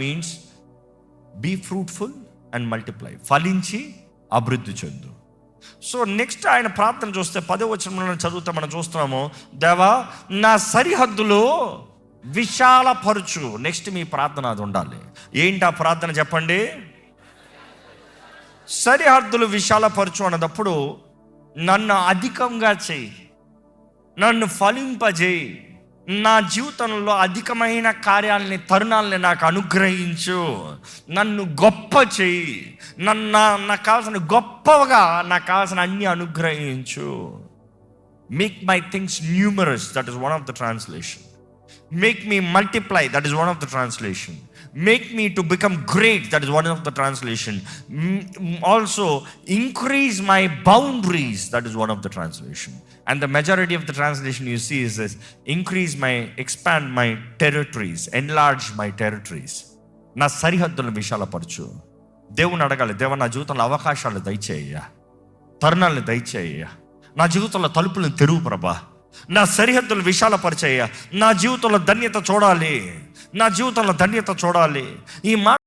Means be fruitful and multiply, ఫలించి అభివృద్ధి చెందు. సో నెక్స్ట్ ఆయన ప్రార్థన చూస్తే 10వ వచనంలో చదివితే మనం చూస్తున్నాము, దేవా నా సరిహద్దులు విశాలపరచు. నెక్స్ట్ మీ ప్రార్థన అది ఉండాలి. ఏంటి ఆ ప్రార్థన చెప్పండి? సరిహద్దులు విశాలపరచు అన్నదప్పుడు నన్ను అధికంగా చేయి, నన్ను ఫలింపజేయి, నా జీవితంలో అధికమైన కార్యాలని, తరుణాలని నాకు అనుగ్రహించు, నన్ను గొప్ప చేయి, నాకు కావాల్సిన గొప్పగా నాకు కావాల్సిన అన్ని అనుగ్రహించు. Make my things numerous, that is one of the translation. Make me multiply, that is one of the translation. Make me to become great, that is one of the translation. Also increase my boundaries, that is one of the translation. And the majority of the translation you see is this: expand my territories, enlarge my territories. నా సరిహద్దులను విశాలపరచు. దేవుని అడగాలి, దేవా నా జీవితంలో అవకాశాలు దయచేయ్యా, తరుణాలను దయచేయ్యా, నా జీవితంలో తలుపులను తెరువు ప్రభా, నా సరిహద్దులు విశాలపరిచయ్యా, నా జీవితంలో ధన్యత చూడాలి, నా జీవితంలో ధన్యత చూడాలి. ఈ మాట